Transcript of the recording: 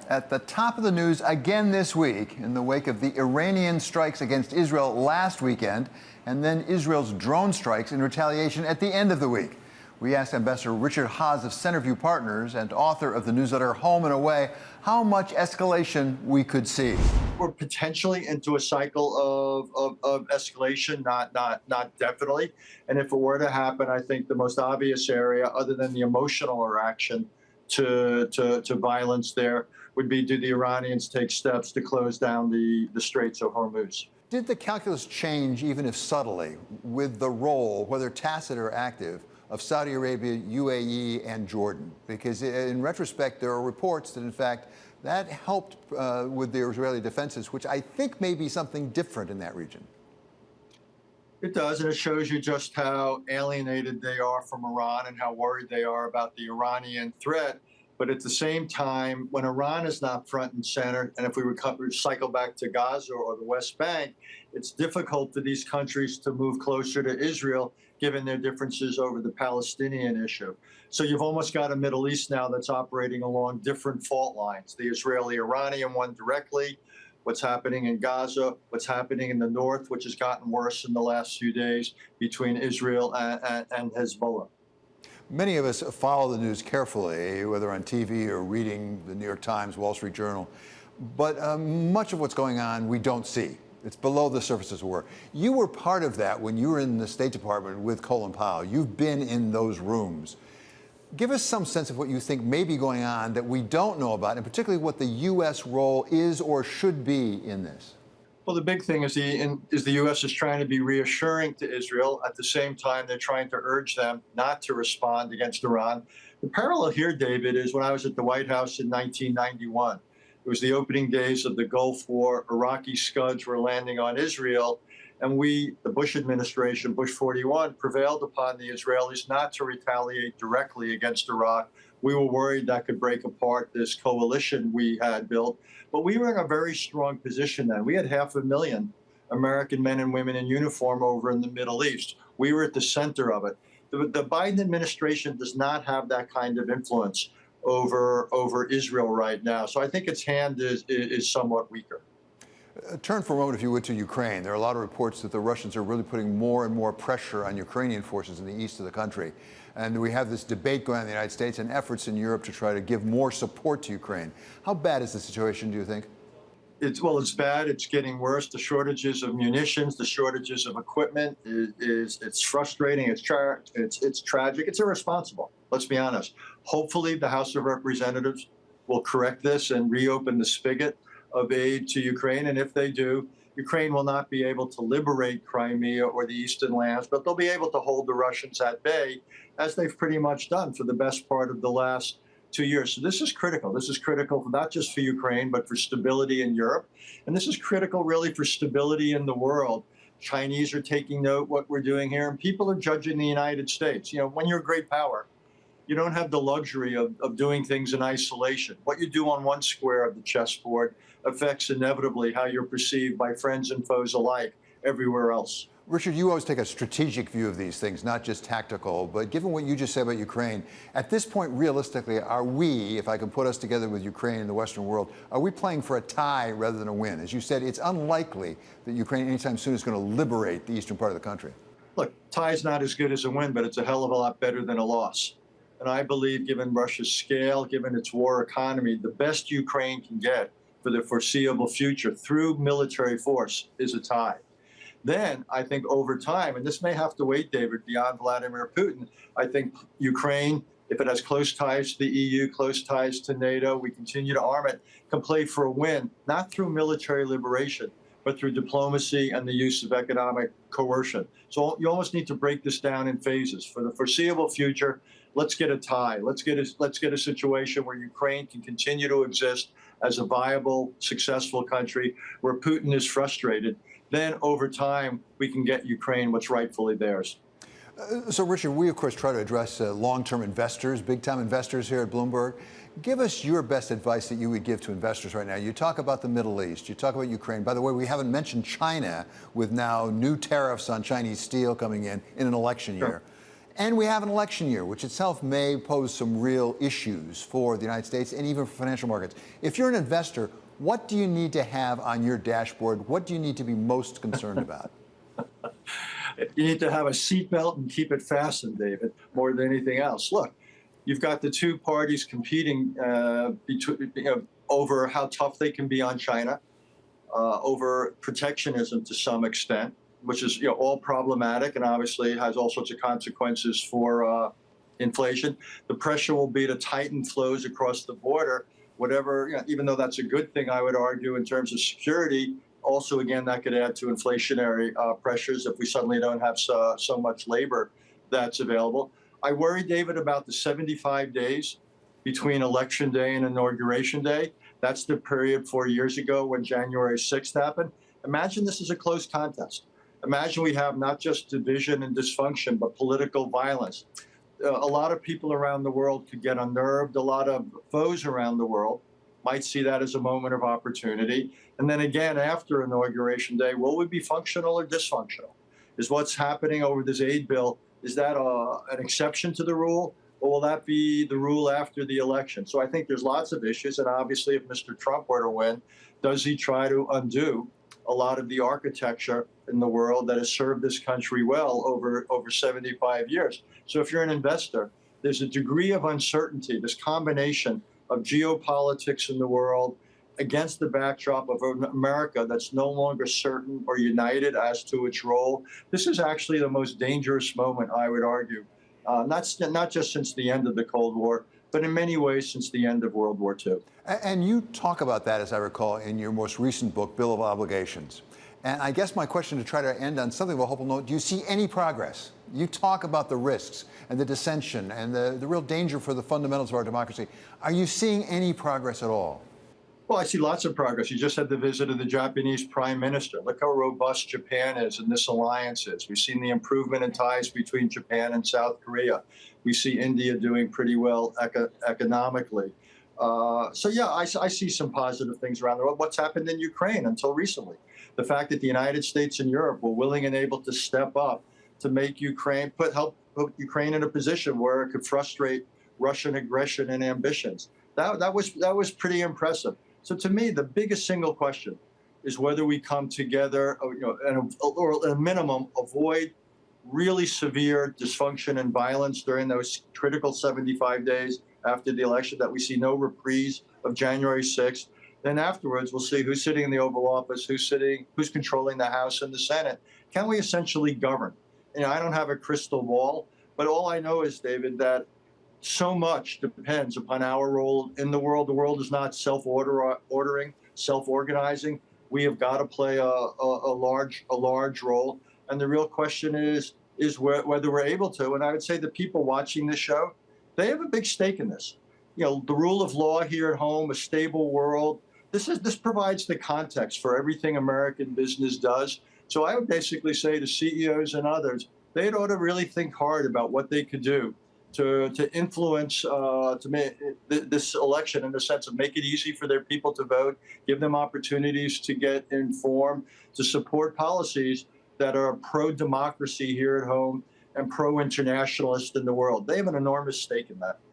At the top of the news again this week in the wake of the Iranian strikes against Israel last weekend and then Israel's drone strikes in retaliation at the end of the week. We asked Ambassador Richard Haass of Centerview Partners and author of the newsletter Home and Away how much escalation we could see. We're potentially into a cycle of escalation, not definitely. And if it were to happen, I think the most obvious area, other than the emotional reaction to violence there, would be, do the Iranians take steps to close down the Straits of Hormuz? Did the calculus change, even if subtly, with the role, whether tacit or active, of Saudi Arabia, UAE, and Jordan? Because in retrospect, there are reports that, in fact, that helped with the Israeli defenses, which I think may be something different in that region. It does, and it shows you just how alienated they are from Iran and how worried they are about the Iranian threat. But at the same time, when Iran is not front and center, and if we would cycle back to Gaza or the West Bank, it's difficult for these countries to move closer to Israel, given their differences over the Palestinian issue. So you've almost got a Middle East now that's operating along different fault lines, the Israeli-Iranian one directly, what's happening in Gaza, what's happening in the north, which has gotten worse in the last few days between Israel and Hezbollah. Many of us follow the news carefully, whether on TV or reading the New York Times, Wall Street Journal, but much of what's going on we don't see. It's below the surface, as it were. You were part of that when you were in the State Department with Colin Powell. You've been in those rooms. Give us some sense of what you think may be going on that we don't know about, and particularly what the U.S. role is or should be in this. Well, the big thing is the U.S. is trying to be reassuring to Israel. At the same time, they're trying to urge them not to respond against Iran. The parallel here, David, is when I was at the White House in 1991. It was the opening days of the Gulf War. Iraqi Scuds were landing on Israel. And we, the Bush administration, Bush 41, prevailed upon the Israelis not to retaliate directly against Iraq. We were worried that could break apart this coalition we had built. But we were in a very strong position then. We had 500,000 American men and women in uniform over in the Middle East. We were at the center of it. The Biden administration does not have that kind of influence over Israel right now. So I think its hand is somewhat weaker. Turn for a moment, if you would, to Ukraine. There are a lot of reports that the Russians are really putting more and more pressure on Ukrainian forces in the east of the country. And we have this debate going on in the United States and efforts in Europe to try to give more support to Ukraine. How bad is the situation, do you think? It's bad. It's getting worse. The shortages of munitions, the shortages of equipment it's frustrating. It's tragic. It's irresponsible. Let's be honest. Hopefully, the House of Representatives will correct this and reopen the spigot of aid to Ukraine. And if they do, Ukraine will not be able to liberate Crimea or the eastern lands, but they'll be able to hold the Russians at bay, as they've pretty much done for the best part of the last 2 years. So this is critical. This is critical not just for Ukraine, but for stability in Europe. And this is critical really for stability in the world. Chinese are taking note what we're doing here, and people are judging the United States. You know, when you're a great power, you don't have the luxury of doing things in isolation. What you do on one square of the chessboard affects inevitably how you're perceived by friends and foes alike everywhere else. Richard, you always take a strategic view of these things, not just tactical. But given what you just said about Ukraine, at this point, realistically, are we, if I can put us together with Ukraine and the Western world, are we playing for a tie rather than a win? As you said, it's unlikely that Ukraine anytime soon is going to liberate the eastern part of the country. Look, tie is not as good as a win, but it's a hell of a lot better than a loss. And I believe, given Russia's scale, given its war economy, the best Ukraine can get for the foreseeable future through military force is a tie. Then I think over time, and this may have to wait, David, beyond Vladimir Putin, I think Ukraine, if it has close ties to the EU, close ties to NATO, we continue to arm it, can play for a win, not through military liberation, but through diplomacy and the use of economic coercion. So you almost need to break this down in phases. For the foreseeable future, let's get a tie. Let's get a situation where Ukraine can continue to exist as a viable, successful country, where Putin is frustrated. Then over time, we can get Ukraine what's rightfully theirs. So, Richard, we, of course, try to address long-term investors, big-time investors here at Bloomberg. Give us your best advice that you would give to investors right now. You talk about the Middle East. You talk about Ukraine. By the way, we haven't mentioned China, with now new tariffs on Chinese steel coming in an election year. And we have an election year, which itself may pose some real issues for the United States and even for financial markets. If you're an investor, what do you need to have on your dashboard? What do you need to be most concerned about? You need to have a seatbelt and keep it fastened, David, more than anything else. Look, you've got the two parties competing over how tough they can be on China, over protectionism to some extent, which is all problematic and obviously has all sorts of consequences for inflation. The pressure will be to tighten flows across the border, whatever, even though that's a good thing, I would argue, in terms of security. Also, again, that could add to inflationary pressures if we suddenly don't have so much labor that's available. I worry, David, about the 75 days between Election Day and Inauguration Day. That's the period 4 years ago when January 6th happened. Imagine this is a close contest. Imagine we have not just division and dysfunction, but political violence. A lot of people around the world could get unnerved. A lot of foes around the world might see that as a moment of opportunity. And then again, after Inauguration Day, will we be functional or dysfunctional? Is what's happening over this aid bill, is that an exception to the rule? Or will that be the rule after the election? So I think there's lots of issues. And obviously, if Mr. Trump were to win, does he try to undo a lot of the architecture in the world that has served this country well over 75 years? So if you're an investor, there's a degree of uncertainty, this combination of geopolitics in the world against the backdrop of America that's no longer certain or united as to its role. This is actually the most dangerous moment, I would argue, not just since the end of the Cold War, but in many ways since the end of World War II. And you talk about that, as I recall, in your most recent book, Bill of Obligations. And I guess my question, to try to end on something of a hopeful note, do you see any progress? You talk about the risks and the dissension and the real danger for the fundamentals of our democracy. Are you seeing any progress at all? Well, I see lots of progress. You just had the visit of the Japanese prime minister. Look how robust Japan is and this alliance is. We've seen the improvement in ties between Japan and South Korea. We see India doing pretty well economically. So, yeah, I see some positive things around the world. What's happened in Ukraine until recently? The fact that the United States and Europe were willing and able to step up to make Ukraine, help put Ukraine in a position where it could frustrate Russian aggression and ambitions. That was pretty impressive. So to me, the biggest single question is whether we come together, or at a minimum, avoid really severe dysfunction and violence during those critical 75 days after the election, that we see no reprise of January 6th. Then afterwards, we'll see who's sitting in the Oval Office, who's controlling the House and the Senate. Can we essentially govern? I don't have a crystal ball, but all I know is, David, that so much depends upon our role in the world. The world is not self-ordering, self-organizing. We have got to play a large role. And the real question is whether we're able to. And I would say the people watching this show, they have a big stake in this. The rule of law here at home, a stable world. This provides the context for everything American business does. So I would basically say to CEOs and others, they ought to really think hard about what they could do to influence to make this election, in the sense of make it easy for their people to vote, give them opportunities to get informed, to support policies that are pro-democracy here at home and pro-internationalist in the world. They have an enormous stake in that.